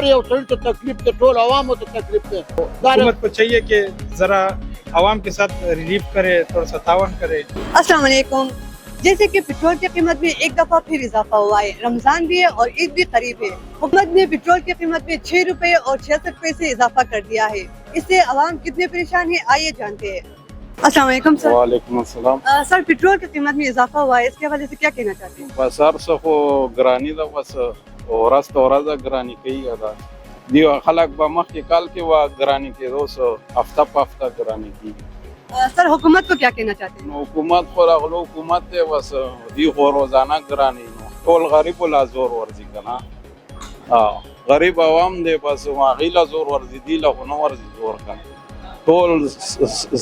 هر یو سړي ته تکلیف دی، ټول عوامو ته تکلیف دی. حکومت کو چاہیے کہ ذرا عوام کے ساتھ ریلیف کرے، تھوڑا سا تعاون کرے. السلام علیکم. جیسے کہ پٹرول کی قیمت میں ایک دفعہ پھر اضافہ ہوا ہے، رمضان بھی ہے اور عید بھی قریب ہے. حکومت نے پٹرول کی قیمت میں 6 روپے اور 66 پیسے اضافہ کر دیا ہے. اس سے عوام کتنے پریشان ہیں آئیے جانتے ہیں. السلام علیکم سر. وعلیکم السلام. سر پٹرول کی قیمت میں اضافہ ہوا ہے، اس کے حوالے سے کیا کہنا چاہتے ہیں؟ بس هر څه خو ګراني ده، بس ورځ په ورځ ګراني کوي ده. دی خلک به مخکې کال کې وا ګراني کېدو، سو هفته په هفته ګراني کېږي. سر حکومت کو کیا کہنا چاہتے ہیں؟ نو حکومت خو راغلو حکومت دی، بس دی خو روزانه ګراني نو ټول غریب لا زور ورځي کنه. غریب عوام دی، بس هغوی له زور ورځي، دی له خو نه ورځي زور کنه. ټول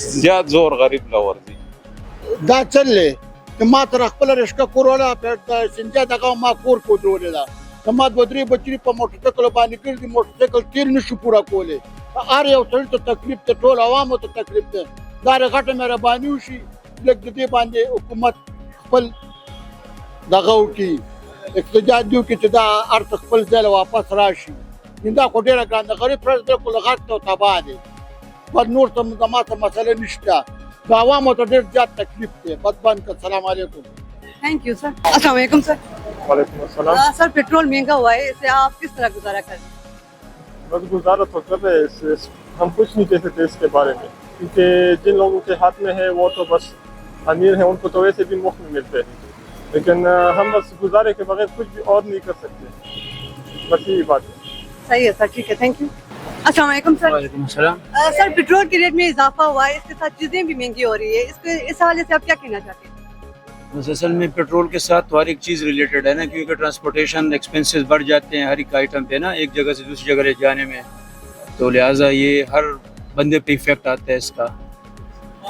زیات زور غریب له ورځي. دا چل دی چې ما تر خپله رشکه کوروله د سنجا دغه ما کور کودرولې ده. زما دوه درې بچري په موټرسایکل باندې ګرځي، موټرسایکل تیل نشي پوره کولی. هر یو سړي ته تکلیف دی، ټول عوامو ته تکلیف دی. دا غټه مهرباني وشي لږ د دې باندې حکومت خپل دغه وکړي، احتجاج دې وکړي چې دا هر څه خپل ځای له واپس راشي. دا خو ډېره ګرانه ده، غریب سړی بالکل غټ دی او تباه دی. بس نور څه زما څه مسله نشته، د عوامو ته ډېر زیات تکلیف دی. بس بند کړه. السلام علیکم. Thank you sir. السلام علیکم سر. وعلیکم السلام. سر پٹرول مہنگا ہوا ہے، اس سے آپ کس طرح گزارا کر رہے ہیں؟ بس گزارا تو کر رہے ہیں، ہم کچھ نہیں کہہ سکتے اس کے بارے میں، کیونکہ جن لوگوں کے ہاتھ میں ہے وہ تو بس امیر ہیں، ان کو تو ویسے بھی مفت میں ملتے ہیں، لیکن ہم بس گزارے کے بغیر کچھ بھی اور نہیں کر سکتے. بس یہی بات ہے. صحیح ہے سر، ٹھیک ہے، تھینک یو. السلام علیکم سر. وعلیکم السلام. سر پٹرول کے ریٹ میں اضافہ ہوا ہے، اس کے ساتھ چیزیں بھی مہنگی ہو رہی ہے، اس حوالے سے آپ کیا کہنا چاہتے ہیں؟ بس اصل میں پیٹرول کے ساتھ تو ہر ایک چیز ریلیٹڈ ہے نا، کیونکہ ٹرانسپورٹیشن ایکسپینسز بڑھ جاتے ہیں ہر ایک آئٹم پہ نا، ایک جگہ سے دوسری جگہ لے جانے میں، تو لہٰذا یہ ہر بندے پہ ایفیکٹ آتا ہے اس کا.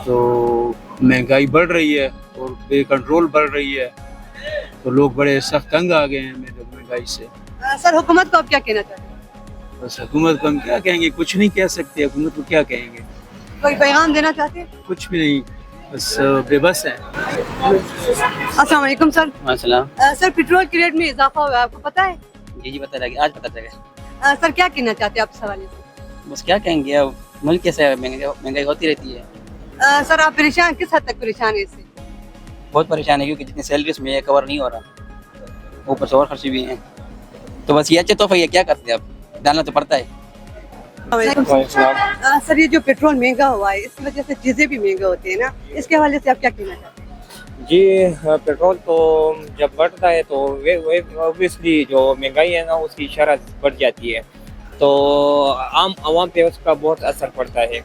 تو مہنگائی بڑھ رہی ہے اور بے کنٹرول بڑھ رہی ہے، تو لوگ بڑے سخت تنگ آ گئے ہیں مہنگائی سے. سر حکومت کو آپ کیا کہنا چاہتے ہیں؟ بس حکومت کو ہم کیا کہیں گے، کچھ نہیں کہہ سکتے، حکومت کو کیا کہیں گے، کوئی پیغام دینا چاہتے ہیں؟ کچھ بھی نہیں، بس بے بس ہیں. السلام علیکم سر. السلام. سر پٹرول کے ریٹ میں اضافہ ہوا ہے، آپ کو پتہ ہے؟ جی پتہ لگا، آج پتہ چلا. سر کیا کہنا چاہتے ہیں آپ اس حوالے سے؟ بس کیا کہیں گے، اب ملک کیسے مہنگائی ہوتی رہتی ہے. سر آپ پریشان، کس حد تک پریشان ہیں اس سے؟ بہت پریشان ہے، کیونکہ جتنی سیلری اس میں یہ کور نہیں ہو رہا، اوپر سے اور خرچے بھی ہیں. تو بس یہ اچھا تحفہ ہے، کیا کرتے ہیں، اب ڈالنا تو پڑتا ہے. سر یہ جو پیٹرول مہنگا ہوا ہے، اس کی وجہ سے چیزیں بھی مہنگے ہوتے ہیں نا، اس کے حوالے سے آپ کیا کہنا چاہتے ہیں؟ جی پیٹرول تو جب بڑھتا ہے تو اوبیسلی جو مہنگائی ہے نا اس کی شرح بڑھ جاتی ہے، تو عام عوام پہ اس کا بہت اثر پڑتا ہے.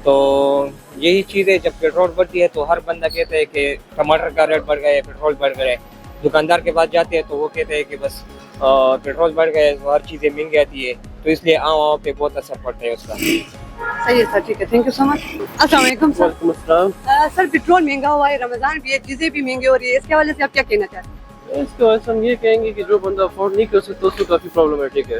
تو یہی چیز ہے، جب پیٹرول بڑھتی ہے تو ہر بندہ کہتا ہے کہ ٹماٹر کا ریٹ بڑھ گیا ہے، پیٹرول بڑھ گیا ہے. دکاندار کے پاس جاتے ہیں تو وہ کہتے ہیں کہ بس پیٹرول بڑھ گیا ہے تو ہر چیزیں مہنگی آتی ہے، تو اس لیے عام عوام پہ بہت اثر پڑتا ہے اس کا. صحیح ہے سر، ٹھیک ہے، تھینک یو سو مچ. السلام علیکم سر. وعلیکم السلام. سر پٹرول مہنگا ہوا ہے، رمضان بھی ہے، چیزیں بھی مہنگی ہو رہی ہے، اس کے حوالے سے آپ کیا کہنا چاہتے ہیں؟ اس کے وجہ سے ہم یہ کہیں گے کہ جو بندہ افورڈ نہیں کر سکتا اس کو کافی پرابلمٹک ہے،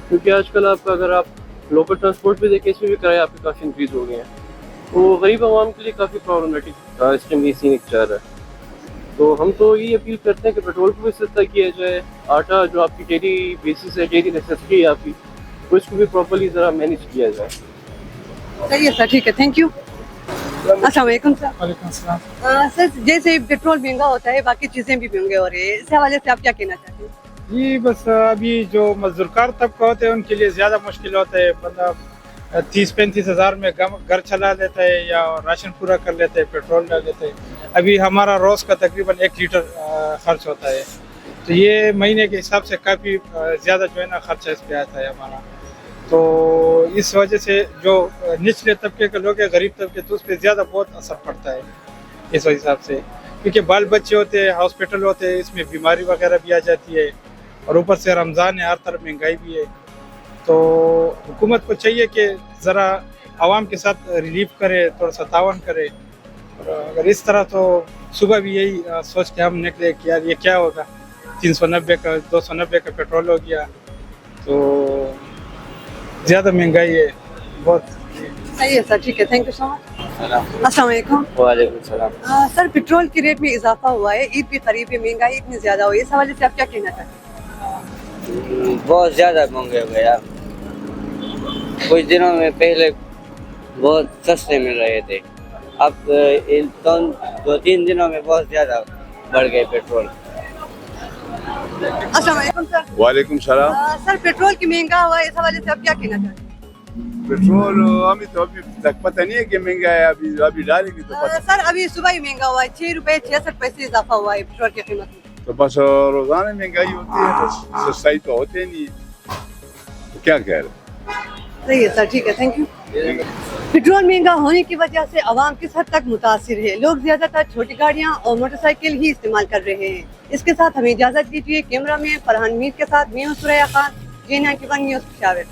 کیونکہ آج کل آپ کا اگر آپ لوکل ٹرانسپورٹ بھی دیکھیں، اس میں بھی کرایہ آپ کے کافی انکریز ہو گئے ہیں، تو غریب عوام کے لیے کافی پرابلمٹک اس ٹائم یہ سین چل رہا ہے. تو ہم تو یہ اپیل کرتے ہیں کہ پیٹرول کو بھی سستا کیا جائے، آٹا جو آپ کی ڈیلی بیسس ہے، ڈیلی نیسیسٹی ہے آپ کی، اس کو بھی پراپرلی ذرا مینیج کیا جائے. صحیح ہے سر، ٹھیک ہے، تھینک یو. السلام علیکم سر. وعلیکم السلام. سر جیسے پیٹرول مہنگا ہوتا ہے، باقی چیزیں بھی مہنگے ہو رہی ہیں، اس حوالے سے آپ کیا کہنا چاہتے ہیں؟ جی بس ابھی جو مزدور کار طبقہ ہوتے ہیں ان کے لیے زیادہ مشکل ہوتا ہے. بندہ 30-35 ہزار میں گھر چلا لیتا ہے یا راشن پورا کر لیتا ہے، پیٹرول ڈال لیتا ہے. ابھی ہمارا روز کا تقریباً 1 لیٹر خرچ ہوتا ہے، تو یہ مہینے کے حساب سے کافی زیادہ جو ہے نا خرچہ اس پہ آتا ہے ہمارا. تو اس وجہ سے جو نچلے طبقے کے لوگ ہیں، غریب طبقے، تو اس پہ زیادہ بہت اثر پڑتا ہے اس حساب سے، کیونکہ بال بچے ہوتے ہیں، ہاسپٹل ہوتے ہیں، اس میں بیماری وغیرہ بھی آ جاتی ہے، اور اوپر سے رمضان ہے، ہر طرف مہنگائی بھی ہے. تو حکومت کو چاہیے کہ ذرا عوام کے ساتھ ریلیف کرے، تھوڑا سا تعاون کرے. اور اگر اس طرح تو صبح بھی یہی سوچ کے ہم نکلے کہ یار یہ کیا ہوگا، 390 کا 290 کا پیٹرول ہو گیا، تو زیادہ مہنگائی ہے بہت. صحیح ہے سر، ٹھیک ہے، تھینک یو سو مچ. السلام علیکم. وعلیکم السلام. سر پٹرول کے ریٹ میں اضافہ ہوا ہے، عید بھی قریب ہے، مہنگائی اتنی زیادہ ہوئی ہے، اس حوالے سے آپ کیا کہنا چاہتے ہیں؟ بہت زیادہ مہنگے ہو گئے یار. کچھ دنوں میں پہلے بہت سستے مل رہے تھے, اب ان 2-3 دنوں میں بہت زیادہ بڑھ گئے پیٹرول. السلام علیکم سر. وعلیکم السلام. سر پیٹرول کی مہنگا ہوا ہے, اس حوالے سے آپ کیا کہنا چاہتے ہیں؟ پیٹرول ہمیں تو ابھی تک پتہ نہیں ہے کہ مہنگا ہے, ابھی ڈالیں گے تو پتہ. سر ابھی صبح ہی مہنگا ہوا ہے, 6 روپے 66 پیسے اضافہ ہوا ہے پیٹرول کی قیمت میں. تو بس روزانہ مہنگائی ہوتی ہے, بس سسائی تو ہوتے نہیں ہے, تو کیا کہہ رہے ہیں. صحیح ہے سر, ٹھیک ہے, تھینک یو. پیٹرول مہنگا ہونے کی وجہ سے عوام کس حد تک متاثر ہے؟ لوگ زیادہ تر چھوٹی گاڑیاں اور موٹر سائیکل ہی استعمال کر رہے ہیں. اس کے ساتھ ہمیں اجازت دیجیے. کیمرہ میں فرحان میر کے ساتھ میں ہوں سوریا خان, J91 نیوز پشاور.